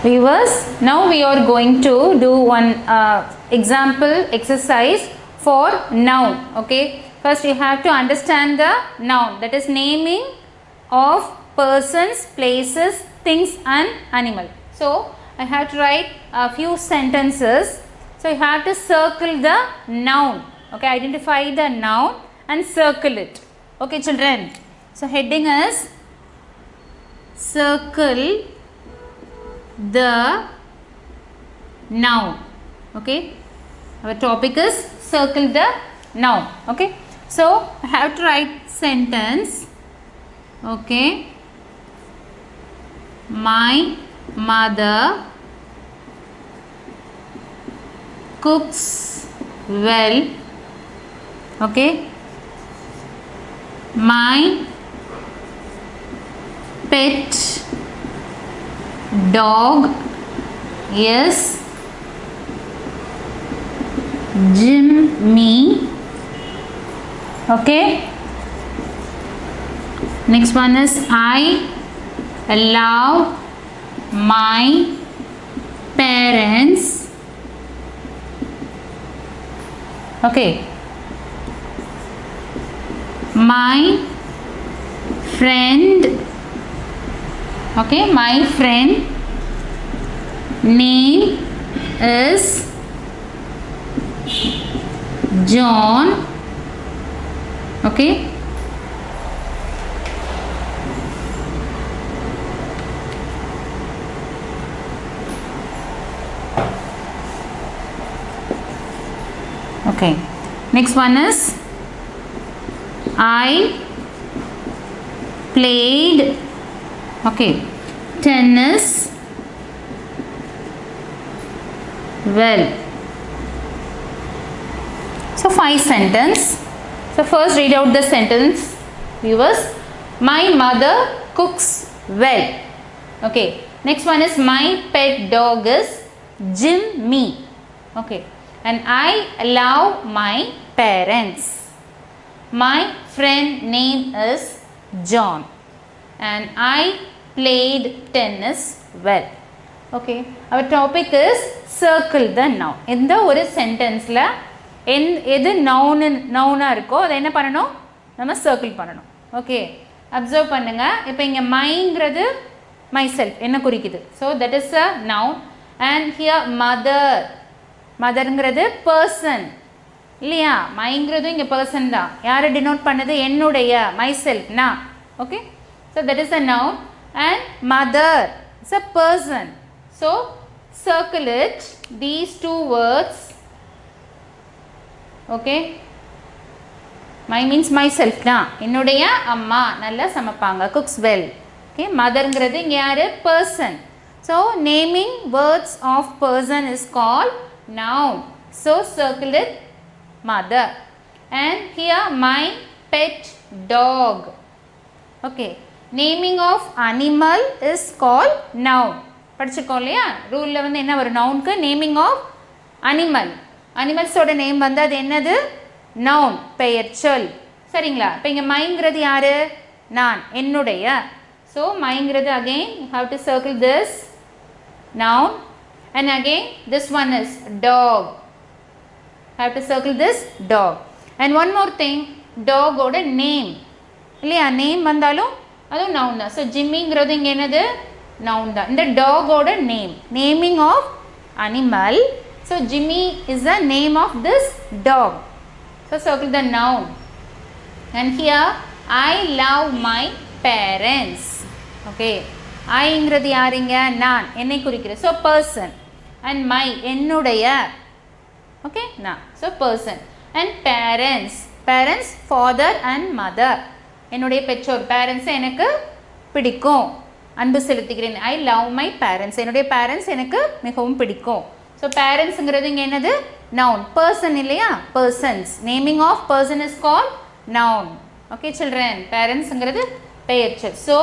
Viewers, now we are going to do one example exercise for noun. Okay, first you have to understand the noun, that is naming of persons, places, things and animal. So I have to write a few sentences. So you have to circle the noun. Okay, identify the noun and circle it. Okay children, so heading is circle the noun. Okay, our topic is circle the noun. Okay, so I have to write sentence. Okay, my mother cooks well. Okay, my pet dog is Jimmy. Okay, next one is I love my parents. Okay, my friend, okay, my friend name is John. Okay, okay, next one is I played, okay, tennis well. So 5 sentences. So first read out the sentence, viewers. My mother cooks well. Okay, next one is my pet dog is Jimmy. Okay, and I love my parents. My friend name is John and I played tennis well. Okay, our topic is circle the noun. இந்த ஒரு சென்டென்ஸ்ல எது நவுனா இருக்கோ அதை என்ன பண்ணணும், நம்ம circle பண்ணணும். Okay, observe பண்ணுங்க. இப்போ இங்கே மைங்கிறது மை செல்ஃப் என்ன குறிக்குது? So that is a noun. And here mother, மதருங்கிறது பர்சன் இல்லையா? மைங்கிறதும் இங்கே பர்சன் தான். யாரை டினோட் பண்ணுது? என்னுடைய, மை செல்ஃப், நான். Okay, so that is a noun. And mother is a person. So circle it, these two words. Okay, my means myself na, என்னுடைய அம்மா நல்லா சமைப்பாங்க, cooks well. Okay, motherங்கிறது இங்க யாரு? person. So naming words of person is called noun. So circle it, mother. And here my pet dog. Okay, naming of animal is called noun. படிச்சிருக்கோம் இல்லையா? ரூலில் வந்து என்ன ஒரு நவுனுக்கு நேமிங் ஆஃப் அனிமல், அனிமல்ஸோட நேம் வந்து அது என்னது? நவுன், பெயர் சொல். சரிங்களா? இப்போ இங்கே மைங்கிறது யாரு? நான், என்னுடைய. ஸோ மைங்கிறது again you have to circle this noun. And again this one is dog, have to circle this dog. And one more thing, டாகோட நேம் இல்லையா? நேம் வந்தாலும் அதுவும் நவுன் தான். ஸோ ஜிம்மிங்கிறது இங்கே என்னது? நவுன் தான். இந்த டாகோட name, naming of animal. So Jimmy is the name of this dog. So circle the noun. And here I love my parents. Okay, ஐங்கிறது யாருங்க? நான், என்னை குறிக்கிறது. So person. அண்ட் மை, என்னுடைய. ஓகே, நான். So person. And parents, parents father and mother, என்னுடைய பெற்றோர். பேரண்ட்ஸை எனக்கு பிடிக்கும், அன்பு செலுத்துகிறேன். ஐ லவ் மை பேரண்ட்ஸ், என்னுடைய பேரண்ட்ஸ் எனக்கு மிகவும் பிடிக்கும். ஸோ பேரண்ட்ஸுங்கிறது இங்கே என்னது? நவுன், பர்சன் இல்லையா? Persons, naming of person is called noun. Okay children, பேரண்ட்ஸுங்கிறது பெயர் சொல். So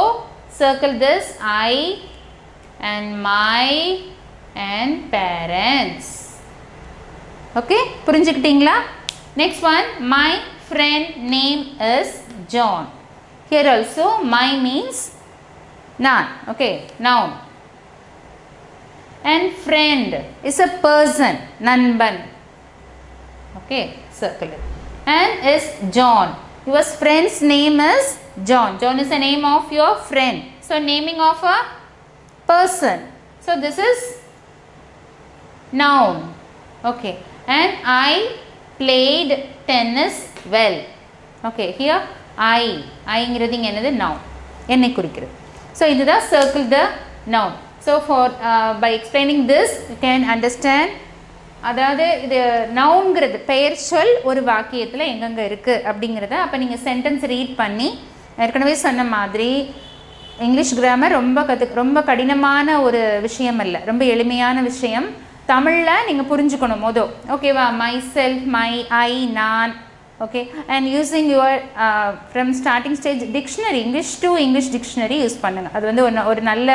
circle this I and my and parents. Okay, புரிஞ்சுக்கிட்டீங்களா? Next one, my friend name is John. Here also my means நான். Okay, noun. and friend is a person, nanban. Okay, circle it. And is John. Your friend's name is John. John is the name of your friend. So naming of a person. So this is noun. Okay, and I played tennis well. Okay, here I ங்கிறது என்னது noun, என்னை குறிக்கிறது. So இதுதான் circle the noun. So for by explaining this you can understand, அதாவது இது நவுன்கிறது பெயர் சொல் ஒரு வாக்கியத்தில் எங்கெங்கே இருக்குது அப்படிங்கிறத அப்போ நீங்கள் சென்டென்ஸ் ரீட் பண்ணி, ஏற்கனவே சொன்ன மாதிரி இங்கிலீஷ் கிராமர் ரொம்ப கடினமான ஒரு விஷயம் இல்லை, ரொம்ப எளிமையான விஷயம். தமிழில் நீங்கள் புரிஞ்சுக்கணும் மொதல். ஓகேவா? மை செல்ஃப், மை, ஐ, நான். Okay, and using your from starting stage dictionary, English to English dictionary use பண்ணுங்கள். அது வந்து ஒரு நல்ல,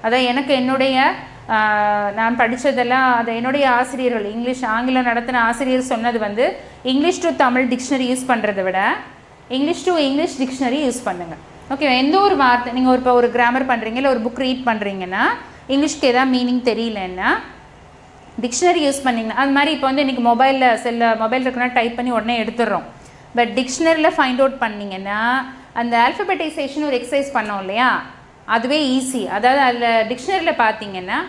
அதான் எனக்கு என்னுடைய நான் படித்ததெல்லாம் அது என்னுடைய ஆசிரியர்கள், ஆங்கிலம் நடத்தின ஆசிரியர் சொன்னது வந்து English to Tamil dictionary use பண்ணுறதை விட English to English dictionary use பண்ணுங்கள். ஓகே, எந்த ஒரு வார்த்தை நீங்கள் இப்போ ஒரு கிராமர் பண்ணுறீங்க, இல்லை ஒரு புக் ரீட் பண்ணுறீங்கன்னா இங்கிலீஷ்க்கு எதாவது மீனிங் தெரியலன்னா டிக்ஷனரி யூஸ் பண்ணிங்கன்னா, அது மாதிரி இப்போ வந்து இன்றைக்கி மொபைல் இருக்குன்னா டைப் பண்ணி உடனே எடுத்துடுறோம். பட் டிக்ஷனரியில் ஃபைண்ட் அவுட் பண்ணிங்கன்னா அந்த ஆல்ஃபபெட்டைசேஷன் ஒரு எக்ஸசைஸ் பண்ணோம் இல்லையா, அதுவே ஈஸி. அதாவது அதில் டிக்ஷனரியில் பார்த்தீங்கன்னா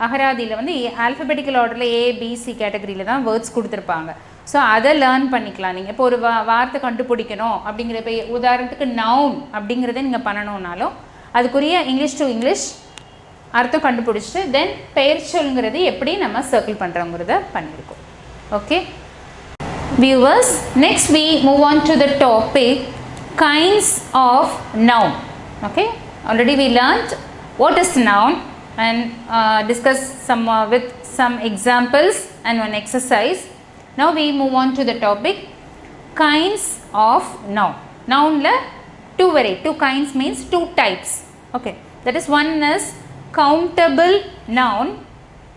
அகராதியில் வந்து ஆல்ஃபபெட்டிக்கல் ஆர்டரில் ஏபிசி கேட்டகரியில் தான் வேர்ட்ஸ் கொடுத்துருப்பாங்க. ஸோ அதை லேர்ன் பண்ணிக்கலாம். நீங்கள் இப்போ ஒரு வார்த்தை கண்டுபிடிக்கணும் அப்படிங்கிற, இப்போ உதாரணத்துக்கு நவுன் அப்படிங்கிறத நீங்கள் பண்ணணுன்னாலும் அதுக்குரிய இங்கிலீஷ் டு இங்கிலீஷ் அர்த்தம் கண்டுபிடிச்சிட்டு தென் பெயர் சொல்ங்கிறது எப்படி நம்ம சர்க்கிள் பண்ணுறோங்கிறத பண்ணியிருக்கோம். Okay viewers, next we move on to the topic kinds of noun. Okay, already we learned what is noun and discuss some with some examples and one exercise. Now we move on to the topic kinds of noun. Noun la two kinds means two types. Okay, that is one is countable noun,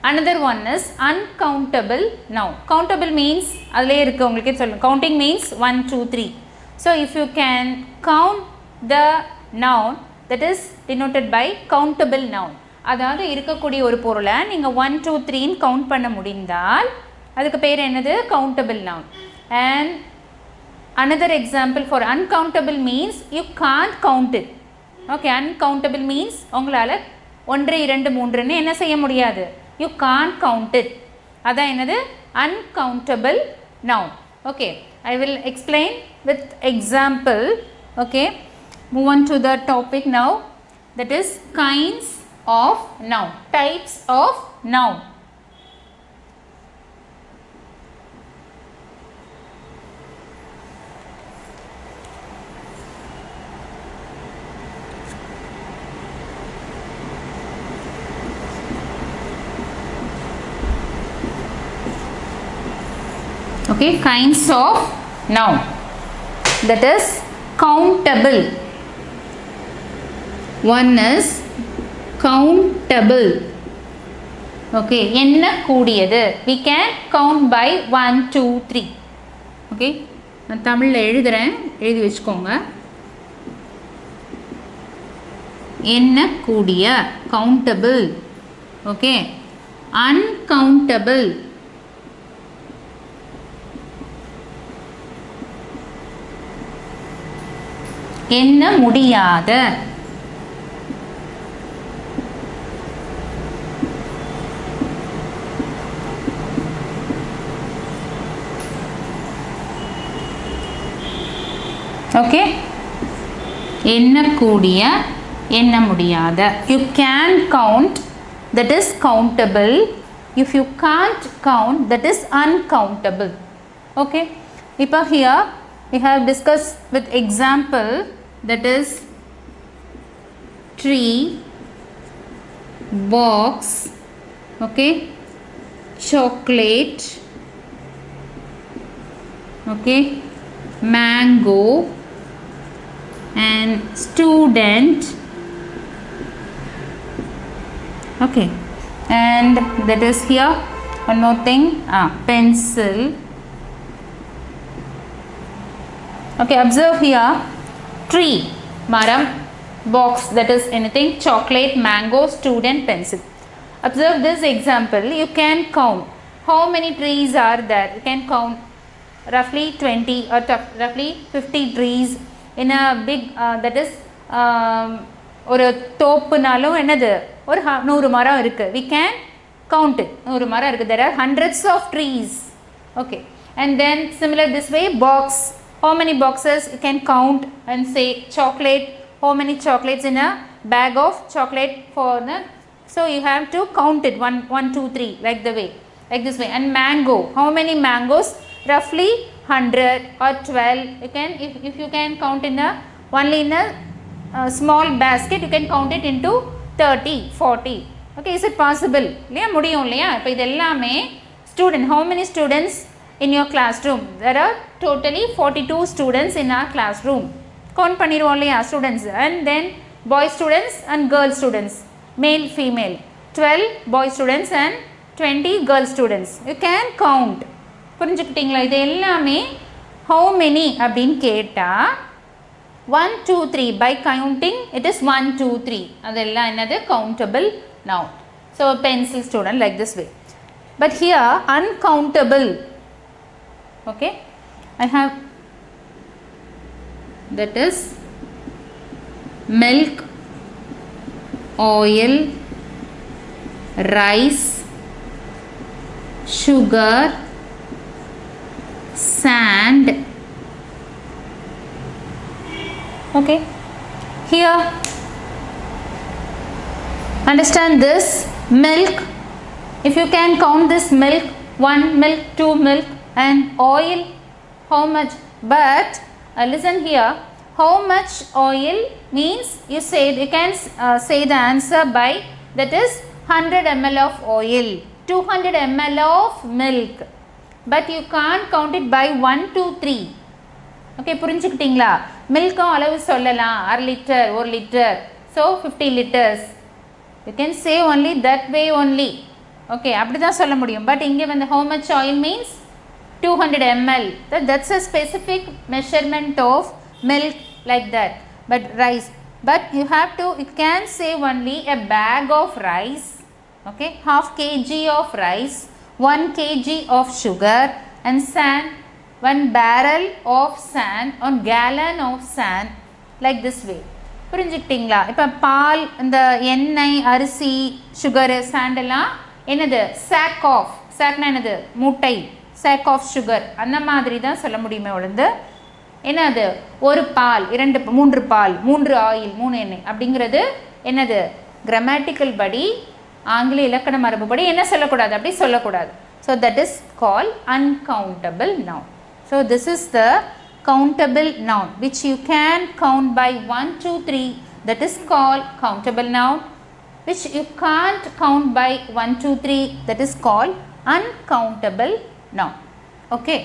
another one is uncountable noun. Countable means adile irukku ungalke sollu, counting means 1 2 3. So if you can count the noun, that is denoted by countable noun. அதாவது இருக்கக்கூடிய ஒரு பொருளை நீங்கள் 1 2 3 count பண்ண முடிந்தால் அதுக்கு பேர் என்னது? Countable noun. And another example for uncountable means you can't count it. Okay, uncountable means உங்களால் 1 2 3ன்னு என்ன செய்ய முடியாது? You can't count it. அதான் என்னது? uncountable noun. Okay, I will explain with example. Okay, move on to the topic now, that is kinds of noun, types of noun. Okay, kinds of noun, that is countable. One is countable. Okay, என்ன கூடியது, we can count by 1 2 3. Okay, நான் தமிழில் எழுதுகிறேன், எழுதி வச்சுக்கோங்க. என்ன கூடிய countable. Okay, uncountable. என்ன முடியாத. ஓகே, எண்ணக்கூடிய எண்ண முடியாத. You can count, that is countable. If you can't count, that is uncountable. Okay, இப்போ here we have discussed with example, that is tree, box, okay, chocolate, okay, mango and student. Okay, and that is here one more thing, pencil. Okay, observe here, tree, maram, box, that is anything, chocolate, mango, student, pencil. Observe this example. You can count how many trees are there. You can count roughly 20 or roughly 50 trees in a big that is ஒரு தோப்புனாலும் என்னது ஒரு 100 மரம் இருக்கு. We can count it. 100 மரம் இருக்கு. There are hundreds of trees. Okay. And then similar this way, box. How many boxes you can count and say chocolate. How many chocolates in a bag of chocolate for the. So you have to count it 1, 2, 3 like the way, like this way. And mango. How many mangoes? Roughly 100 or 12. You can if you can count in a only in a small basket, you can count it into 30, 40. Okay, is it possible? இல்லையா முடியும் இல்லையா? இப்போ இது எல்லாமே student. How many students in your classroom? There are totally 42 students in our classroom. Count பண்ணிடுவோம் இல்லையா students? And then boy students and girl students, male, female. 12 boy students and 20 girl students. You can count. புரிஞ்சுக்கிட்டீங்களா? இது எல்லாமே how many அப்படின்னு கேட்டா 1, 2, 3 by counting it is 1, 2, 3. அதெல்லாம் என்னது countable noun. So pencil student like this way. But here uncountable. Okay, I have that is milk, oil, rice, sugar, sand. Okay, here understand this milk. If you can count this milk, 1 milk, 2 milk, and oil, how much? But listen here, how much oil means you said you can say the answer by that is 100 ml of oil, 200 ml of milk, but you can't count it by 1, 2, 3. Okay, புரிஞ்சுக்கிட்டீங்களா? மில்க்கும் அளவு சொல்லலாம், 1/2 litre, 1 litre, so 50 liters. You can say only that way only. Okay, அப்படி தான் சொல்ல முடியும். But இங்கே வந்து how much oil means 200 ml. That's a specific measurement of milk like that. But rice, but you can say only a bag of rice. Okay, half kg of rice, 1 kg of sugar, and sand, 1 barrel of sand, 1 gallon of sand, like this way. புரிஞ்சுக்கிட்டீங்களா? இப்போ பால், இந்த எண்ணெய், அரிசி, sugar, சாண்டெல்லாம் என்னது sack of, sackனா என்னது மூட்டை, sack of sugar, அந்த மாதிரி தான் சொல்ல முடியுமே ஒழுந்து என்னது ஒரு பால், 2, 3 பால், 3 ஆயில், 3 எண்ணெய் அப்படிங்கிறது என்னது கிராமட்டிக்கல் படி, ஆங்கில இலக்கண மரபுபடி என்ன சொல்லக்கூடாது, அப்படி சொல்லக்கூடாது. So that is called uncountable noun. So this is the countable noun which you can count by 1, 2, 3. That is called countable noun. Which you can't count by 1, 2, 3. That is called uncountable noun. Okay.